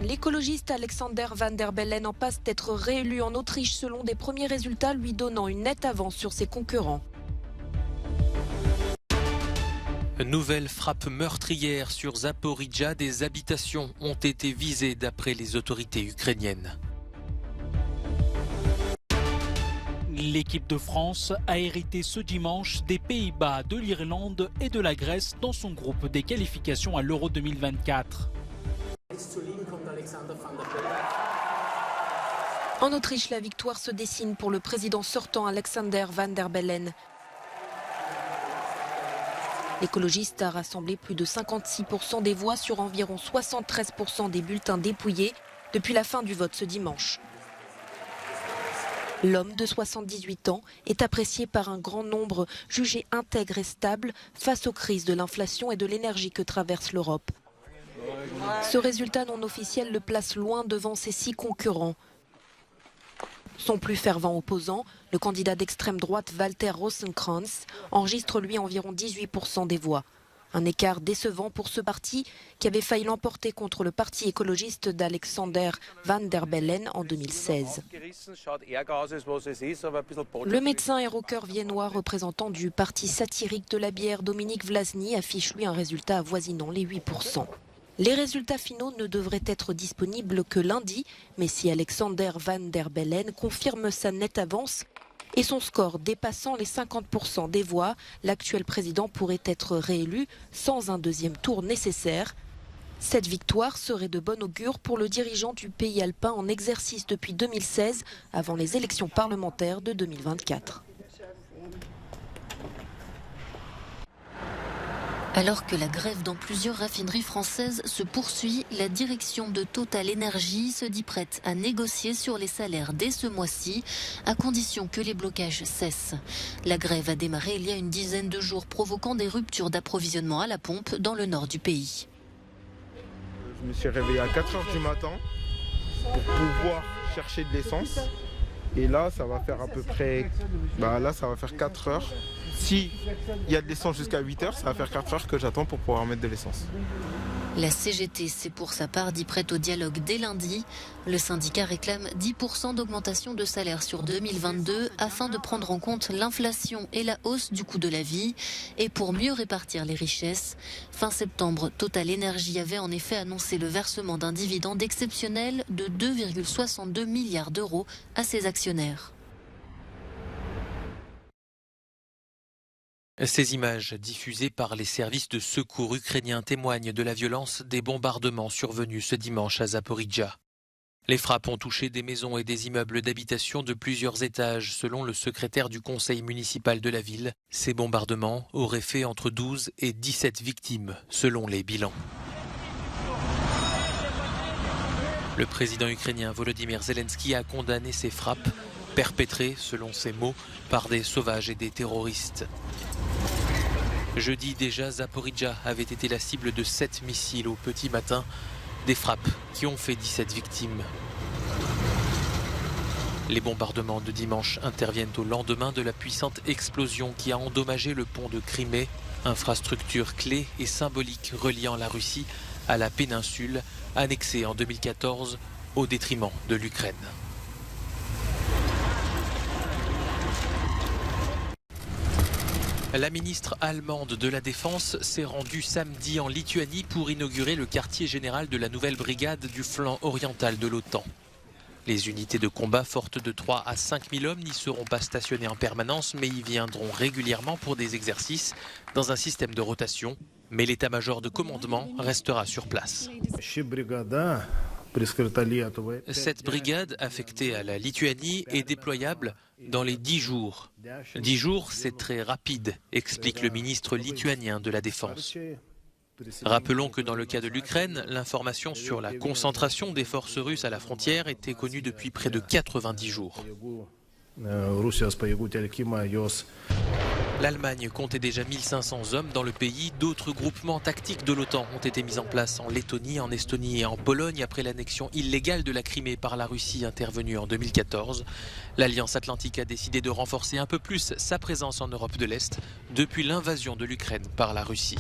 L'écologiste Alexander Van der Bellen en passe d'être réélu en Autriche selon des premiers résultats lui donnant une nette avance sur ses concurrents. Nouvelle frappe meurtrière sur Zaporijjia, des habitations ont été visées d'après les autorités ukrainiennes. L'équipe de France a hérité ce dimanche des Pays-Bas, de l'Irlande et de la Grèce dans son groupe des qualifications à l'Euro 2024. En Autriche, la victoire se dessine pour le président sortant Alexander Van der Bellen. L'écologiste a rassemblé plus de 56% des voix sur environ 73% des bulletins dépouillés depuis la fin du vote ce dimanche. L'homme de 78 ans est apprécié par un grand nombre, jugé intègre et stable face aux crises de l'inflation et de l'énergie que traverse l'Europe. Ce résultat non officiel le place loin devant ses 6 concurrents. Son plus fervent opposant, le candidat d'extrême droite Walter Rosenkrantz, enregistre lui environ 18% des voix. Un écart décevant pour ce parti qui avait failli l'emporter contre le parti écologiste d'Alexander Van der Bellen en 2016. Le médecin et rocker viennois représentant du parti satirique de la bière Dominique Vlasny affiche lui un résultat avoisinant les 8%. Les résultats finaux ne devraient être disponibles que lundi, mais si Alexander Van der Bellen confirme sa nette avance et son score dépassant les 50% des voix, l'actuel président pourrait être réélu sans un deuxième tour nécessaire. Cette victoire serait de bon augure pour le dirigeant du pays alpin en exercice depuis 2016, avant les élections parlementaires de 2024. Alors que la grève dans plusieurs raffineries françaises se poursuit, la direction de Total Energy se dit prête à négocier sur les salaires dès ce mois-ci, à condition que les blocages cessent. La grève a démarré il y a une dizaine de jours, provoquant des ruptures d'approvisionnement à la pompe dans le nord du pays. Je me suis réveillé à 4h du matin pour pouvoir chercher de l'essence. Et là, ça va faire à peu près... ça va faire 4 heures. Si il y a de l'essence jusqu'à 8 heures, ça va faire 4 heures que j'attends pour pouvoir mettre de l'essence. La CGT s'est pour sa part dit prête au dialogue dès lundi. Le syndicat réclame 10% d'augmentation de salaire sur 2022 afin de prendre en compte l'inflation et la hausse du coût de la vie et pour mieux répartir les richesses. Fin septembre, Total Energy avait en effet annoncé le versement d'un dividende exceptionnel de 2,62 milliards d'euros à ses actionnaires. Ces images diffusées par les services de secours ukrainiens témoignent de la violence des bombardements survenus ce dimanche à Zaporijjia. Les frappes ont touché des maisons et des immeubles d'habitation de plusieurs étages, selon le secrétaire du conseil municipal de la ville. Ces bombardements auraient fait entre 12 et 17 victimes, selon les bilans. Le président ukrainien Volodymyr Zelensky a condamné ces frappes, perpétrées, selon ses mots, par des sauvages et des terroristes. Jeudi déjà, Zaporijjia avait été la cible de 7 missiles au petit matin, des frappes qui ont fait 17 victimes. Les bombardements de dimanche interviennent au lendemain de la puissante explosion qui a endommagé le pont de Crimée, infrastructure clé et symbolique reliant la Russie à la péninsule, annexée en 2014 au détriment de l'Ukraine. La ministre allemande de la Défense s'est rendue samedi en Lituanie pour inaugurer le quartier général de la nouvelle brigade du flanc oriental de l'OTAN. Les unités de combat fortes de 3 à 5 000 hommes n'y seront pas stationnées en permanence, mais y viendront régulièrement pour des exercices dans un système de rotation. Mais l'état-major de commandement restera sur place. Cette brigade affectée à la Lituanie est déployable dans les 10 jours. 10 jours, c'est très rapide, explique le ministre lituanien de la Défense. Rappelons que dans le cas de l'Ukraine, l'information sur la concentration des forces russes à la frontière était connue depuis près de 90 jours. L'Allemagne comptait déjà 1500 hommes dans le pays. D'autres groupements tactiques de l'OTAN ont été mis en place en Lettonie, en Estonie et en Pologne après l'annexion illégale de la Crimée par la Russie intervenue en 2014. L'Alliance Atlantique a décidé de renforcer un peu plus sa présence en Europe de l'Est depuis l'invasion de l'Ukraine par la Russie.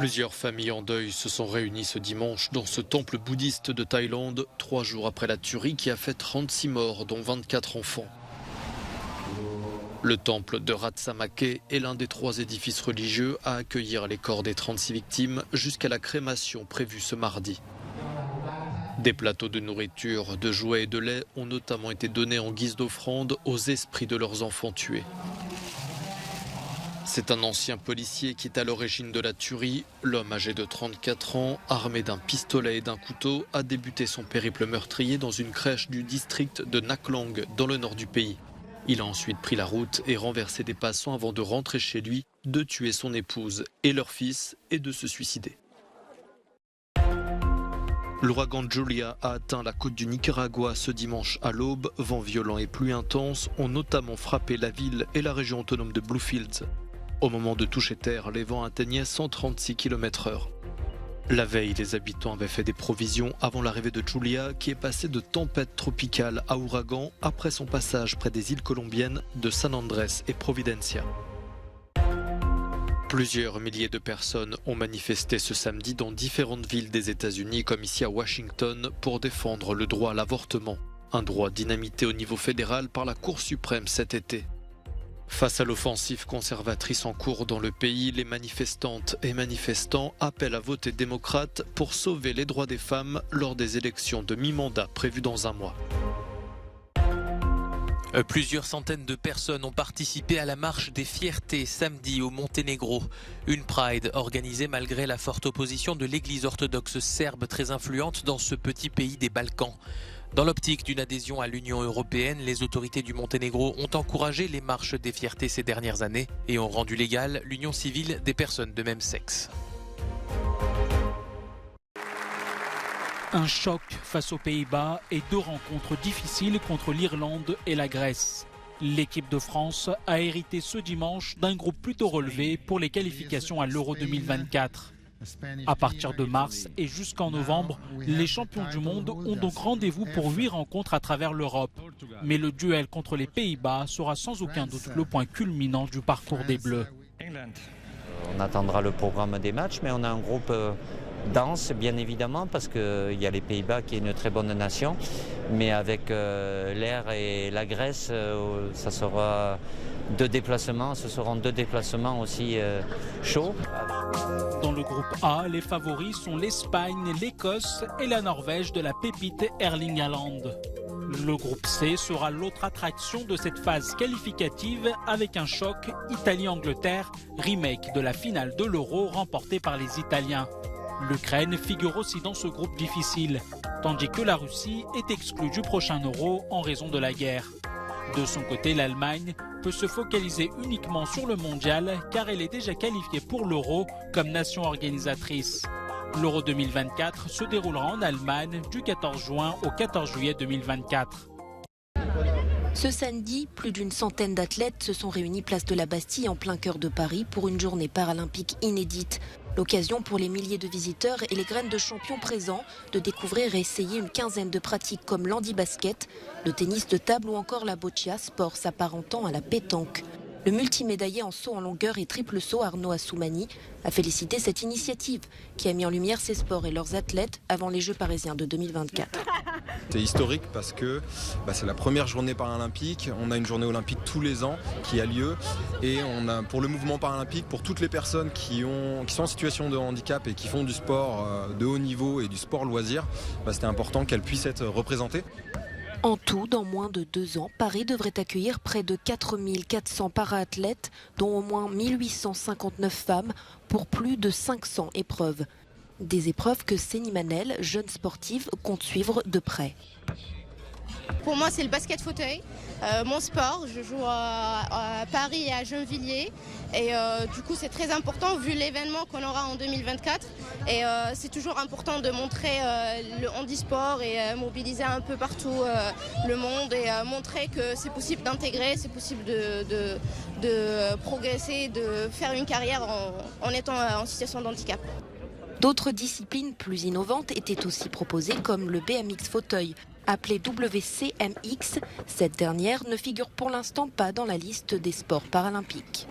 Plusieurs familles en deuil se sont réunies ce dimanche dans ce temple bouddhiste de Thaïlande, 3 jours après la tuerie qui a fait 36 morts, dont 24 enfants. Le temple de Ratsamake est l'un des 3 édifices religieux à accueillir les corps des 36 victimes jusqu'à la crémation prévue ce mardi. Des plateaux de nourriture, de jouets et de lait ont notamment été donnés en guise d'offrande aux esprits de leurs enfants tués. C'est un ancien policier qui est à l'origine de la tuerie. L'homme âgé de 34 ans, armé d'un pistolet et d'un couteau, a débuté son périple meurtrier dans une crèche du district de Naklang, dans le nord du pays. Il a ensuite pris la route et renversé des passants avant de rentrer chez lui, de tuer son épouse et leur fils et de se suicider. L'ouragan Julia a atteint la côte du Nicaragua ce dimanche à l'aube. Vents violents et pluies intenses ont notamment frappé la ville et la région autonome de Bluefields. Au moment de toucher terre, les vents atteignaient 136 km/h. La veille, les habitants avaient fait des provisions avant l'arrivée de Julia, qui est passée de tempête tropicale à ouragan après son passage près des îles colombiennes de San Andrés et Providencia. Plusieurs milliers de personnes ont manifesté ce samedi dans différentes villes des États-Unis, comme ici à Washington, pour défendre le droit à l'avortement. Un droit dynamité au niveau fédéral par la Cour suprême cet été. Face à l'offensive conservatrice en cours dans le pays, les manifestantes et manifestants appellent à voter démocrate pour sauver les droits des femmes lors des élections de mi-mandat prévues dans un mois. Plusieurs centaines de personnes ont participé à la marche des fiertés samedi au Monténégro. Une Pride organisée malgré la forte opposition de l'église orthodoxe serbe très influente dans ce petit pays des Balkans. Dans l'optique d'une adhésion à l'Union européenne, les autorités du Monténégro ont encouragé les marches des fiertés ces dernières années et ont rendu légale l'union civile des personnes de même sexe. Un choc face aux Pays-Bas et 2 rencontres difficiles contre l'Irlande et la Grèce. L'équipe de France a hérité ce dimanche d'un groupe plutôt relevé pour les qualifications à l'Euro 2024. À partir de mars et jusqu'en novembre, les champions du monde ont donc rendez-vous pour 8 rencontres à travers l'Europe. Mais le duel contre les Pays-Bas sera sans aucun doute le point culminant du parcours des Bleus. On attendra le programme des matchs, mais on a un groupe dense, bien évidemment, parce qu'il y a les Pays-Bas qui est une très bonne nation. Mais avec l'Air et la Grèce, ça sera 2 déplacements. Ce seront 2 déplacements aussi chauds. Dans le groupe A, les favoris sont l'Espagne, l'Écosse et la Norvège de la pépite Erling Haaland. Le groupe C sera l'autre attraction de cette phase qualificative avec un choc Italie-Angleterre, remake de la finale de l'Euro remportée par les Italiens. L'Ukraine figure aussi dans ce groupe difficile, tandis que la Russie est exclue du prochain Euro en raison de la guerre. De son côté, l'Allemagne peut se focaliser uniquement sur le mondial car elle est déjà qualifiée pour l'Euro comme nation organisatrice. L'Euro 2024 se déroulera en Allemagne du 14 juin au 14 juillet 2024. Ce samedi, plus d'une centaine d'athlètes se sont réunis place de la Bastille en plein cœur de Paris pour une journée paralympique inédite. L'occasion pour les milliers de visiteurs et les graines de champions présents de découvrir et essayer une quinzaine de pratiques comme l'handi-basket, le tennis de table ou encore la boccia, sport s'apparentant à la pétanque. Le multimédaillé en saut en longueur et triple saut Arnaud Assoumani a félicité cette initiative qui a mis en lumière ces sports et leurs athlètes avant les Jeux parisiens de 2024. C'est historique parce que c'est la première journée paralympique. On a une journée olympique tous les ans qui a lieu et on a pour le mouvement paralympique, pour toutes les personnes qui sont en situation de handicap et qui font du sport de haut niveau et du sport loisir, c'était important qu'elles puissent être représentées. En tout, dans moins de 2 ans, Paris devrait accueillir près de 4400 para-athlètes, dont au moins 1859 femmes, pour plus de 500 épreuves. Des épreuves que Céline Manel, jeune sportive, compte suivre de près. Pour moi, c'est le basket fauteuil. Mon sport, je joue à Paris et à Gennevilliers. Et du coup, c'est très important vu l'événement qu'on aura en 2024. Et c'est toujours important de montrer le handisport et mobiliser un peu partout le monde et montrer que c'est possible d'intégrer, c'est possible de progresser, de faire une carrière en étant en situation de handicap. D'autres disciplines plus innovantes étaient aussi proposées comme le BMX fauteuil. Appelée WCMX, cette dernière ne figure pour l'instant pas dans la liste des sports paralympiques.